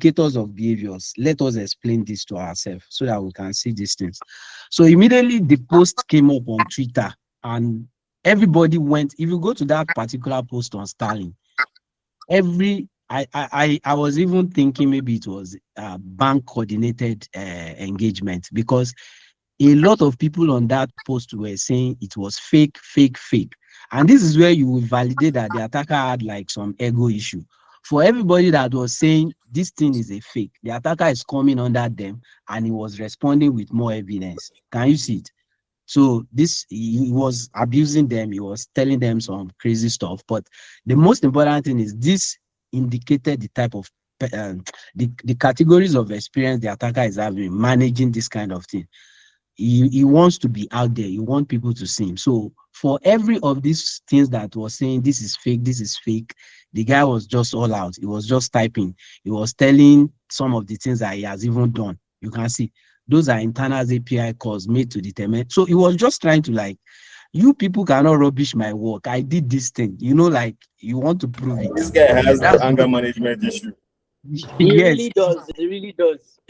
indicators of behaviors. Let us explain this to ourselves so that we can see these things. So immediately the post came up on Twitter, and everybody went. If you go to that particular post on Starling, I was even thinking maybe it was bank coordinated engagement, because a lot of people on that post were saying it was fake, fake, fake. And this is where you will validate that the attacker had like some ego issue. For everybody that was saying this thing is a fake, the attacker is coming under them and he was responding with more evidence. Can you see it? So this, he was abusing them, he was telling them some crazy stuff. But the most important thing is this indicated the type of the categories of experience the attacker is having managing this kind of thing. He wants to be out there. He wants people to see him. So for every of these things that was saying this is fake, the guy was just all out. He was just typing. He was telling some of the things that he has even done. You can see those are internal API calls made to determine. So he was just trying to like, you people cannot rubbish my work. I did this thing. You know, like you want to prove it. This guy has That's anger management issue. He yes. really does. He really does.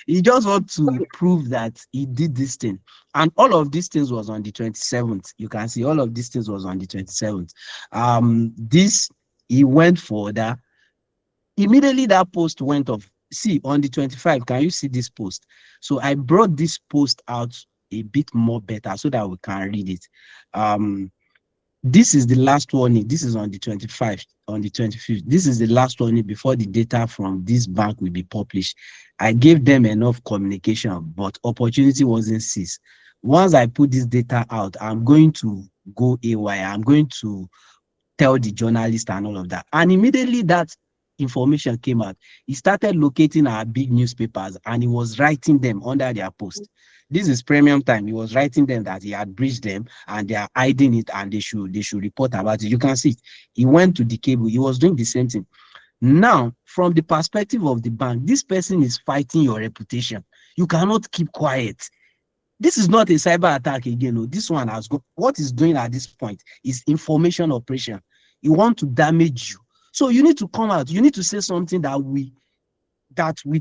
He just want to prove that he did this thing. And all of these things was on the 27th. You can see all of these things was on the 27th. This, he went further. Immediately that post went off. See, on the 25th, can you see this post? So I brought this post out a bit more better so that we can read it. This is the last warning. This is on the 25th, on the 25th. This is the last warning before the data from this bank will be published. I gave them enough communication, but opportunity wasn't seized. Once I put this data out, I'm going to go AY. I'm going to tell the journalist and all of that. And immediately that information came out, he started locating our big newspapers and he was writing them under their post. This is premium time. He was writing them that he had breached them and they are hiding it and they should report about it. You can see it. He went to the cable. He was doing the same thing. Now, from the perspective of the bank, this person is fighting your reputation. You cannot keep quiet. This is not a cyber attack again. No. This one has got, what is doing at this point is information operation. You want to damage you. So you need to come out. You need to say something that we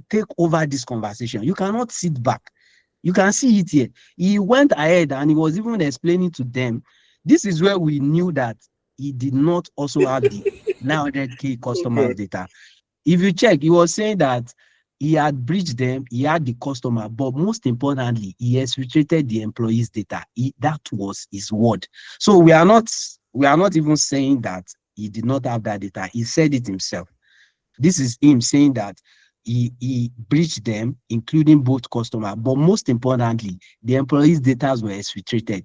take over this conversation. You cannot sit back. You can see it here. He went ahead and he was even explaining to them. This is where we knew that he did not also have the 900K customers data. If you check, he was saying that he had breached them, he had the customer, but most importantly, he exfiltrated the employees' data. That was his word. So we are not even saying that he did not have that data. He said it himself. This is him saying that he breached them, including both customers, but most importantly, the employees' data were exfiltrated.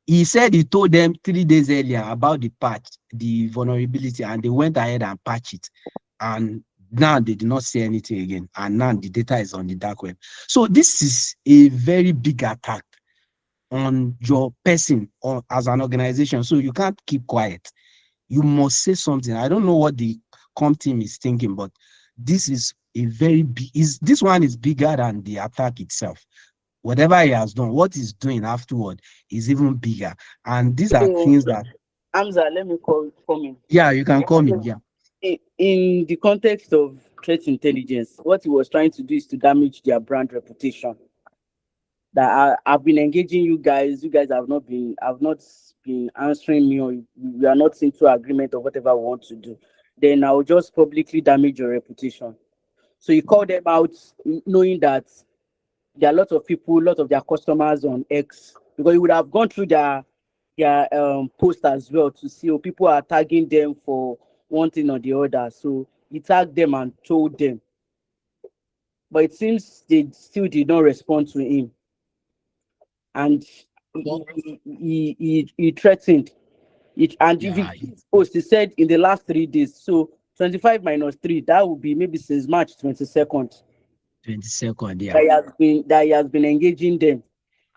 He said he told them 3 days earlier about the patch, the vulnerability, and they went ahead and patched it. And now they did not see anything again. And now the data is on the dark web. So this is a very big attack on your person or as an organization. So you can't keep quiet. You must say something. I don't know what the comp team is thinking, but this is a very big, this one is bigger than the attack itself. Whatever he has done, what he's doing afterward is even bigger. And these are So, things that, Hamza, let me come in. yeah, you can call me. Yeah. In the context of threat intelligence, what he was trying to do is to damage their brand reputation. That I've been engaging you guys have not been answering me, or we are not into agreement of whatever we want to do. Then I'll just publicly damage your reputation. So you call them out, knowing that there are a lot of people, a lot of their customers on X, because you would have gone through their post as well to see, people are tagging them for one thing or the other. So he tagged them and told them, but it seems they still did not respond to him, and he threatened it. And if you Yeah. see his post, he said in the last 3 days. So 25 minus 3, that would be maybe since March 22nd. 22nd, yeah. That he has been engaging them,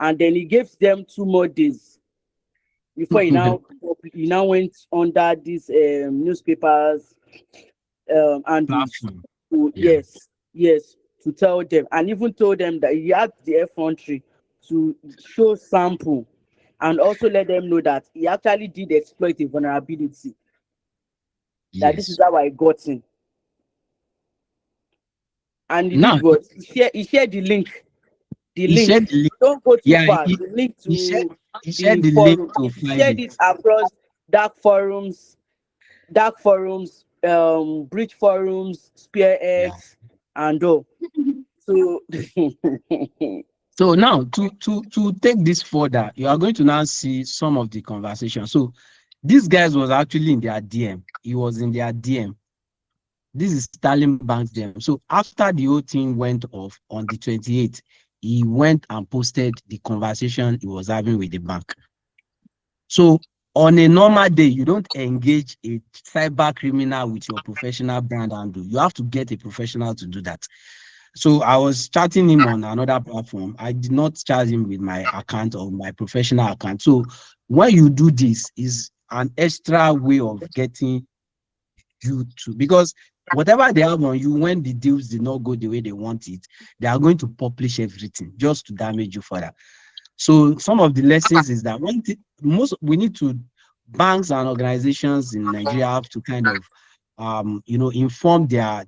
and then he gave them 2 more days before he now went under these newspapers and Platform. to, Yeah. yes, to tell them, and even told them that he had the effrontery to show sample and also let them know that he actually did exploit a vulnerability. That this is Yes. how I got in. And he Now did what? He shared the link. The he link. shared the link. Don't go too Yeah, far. The link he shared to he shared the the link forum. to He find shared it. it across dark forums, breach forums, Spear Yeah. X, and all. So So now to take this further, you are going to now see some of the conversation. So this guys was actually in their DM. He was in their DM. This is Sterling Bank's DM. So after the whole thing went off on the 28th, he went and posted the conversation he was having with the bank. So on a normal day, you don't engage a cyber criminal with your professional brand handle. You have to get a professional to do that. So I was chatting him on another platform. I did not chat him with my account or my professional account. So when you do this, is an extra way of getting you to, because whatever they have on you, when the deals did not go the way they want it, they are going to publish everything just to damage you further. So some of the lessons is that most we need to, banks and organizations in Nigeria have to kind of inform their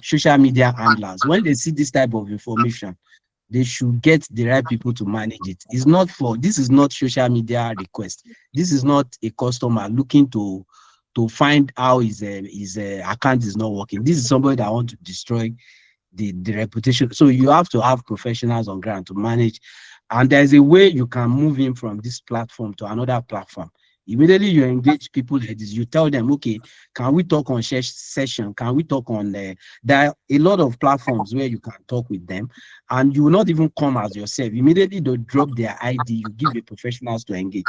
social media handlers when they see this type of information. They should get the right people to manage it. This is not social media request. This is not a customer looking to find how his account is not working. This is somebody that want to destroy the reputation. So you have to have professionals on ground to manage. And there's a way you can move in from this platform to another platform. Immediately you engage people like this, you tell them, okay, can we talk on session? Can we talk on there are a lot of platforms where you can talk with them, and you will not even come as yourself. Immediately they drop their ID, you give the professionals to engage.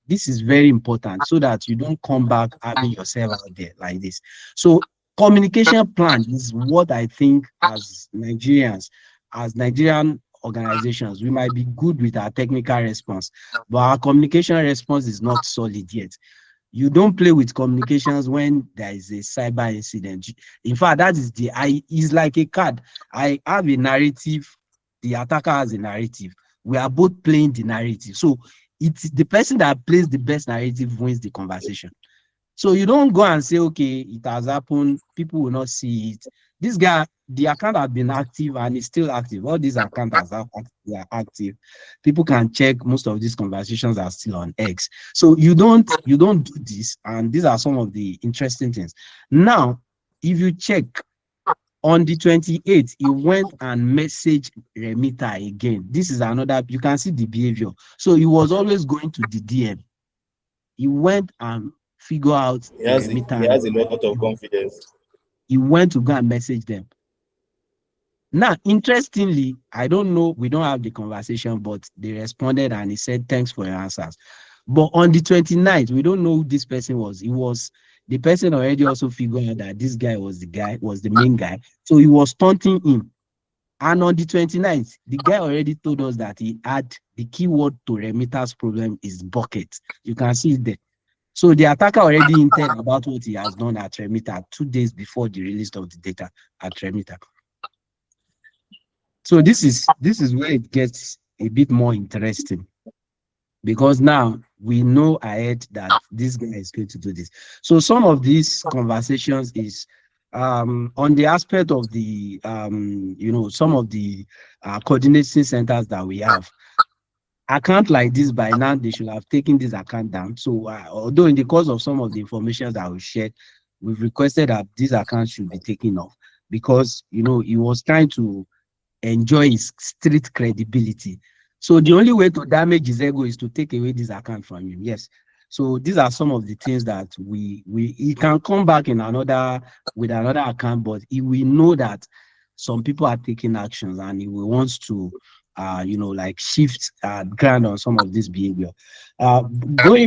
This is very important so that you don't come back having yourself out there like this. So communication plan is what I think as Nigerians, as Nigerian organizations, we might be good with our technical response, but our communication response is not solid yet. You don't play with communications when there is a cyber incident. In fact, that is is like a card. I have a narrative, the attacker has a narrative. We are both playing the narrative. So it's the person that plays the best narrative wins the conversation. So you don't go and say, okay, it has happened, people will not see it. This guy, the account has been active and is still active. All these accounts they are active. People can check, most of these conversations are still on X. So you don't do this, and these are some of the interesting things. Now, if you check on the 28th, he went and messaged remitter again. This is another, you can see the behavior. So he was always going to the DM. He went and figure out He the has he remittance. has a lot of confidence. He went to go and message them. Now, interestingly, I don't know, we don't have the conversation, but they responded and he said, thanks for your answers. But on the 29th, we don't know who this person was. The person already also figured out that this guy was the main guy. So he was taunting him. And on the 29th, the guy already told us that he had the keyword to remittance problem is bucket. You can see it there. So the attacker already hinted about what he has done at Remitter 2 days before the release of the data at Remitter. So this is where it gets a bit more interesting, because now we know ahead that this guy is going to do this. So some of these conversations is on the aspect of the some of the coordinating centers that we have. Account like this by now, they should have taken this account down. So although in the course of some of the information that we shared, we've requested that this account should be taken off, because he was trying to enjoy his street credibility. So the only way to damage his ego is to take away this account from him. Yes. So these are some of the things that he can come back in with another account, but he will know that some people are taking actions, and he will wants to like shift ground on some of this behavior. Going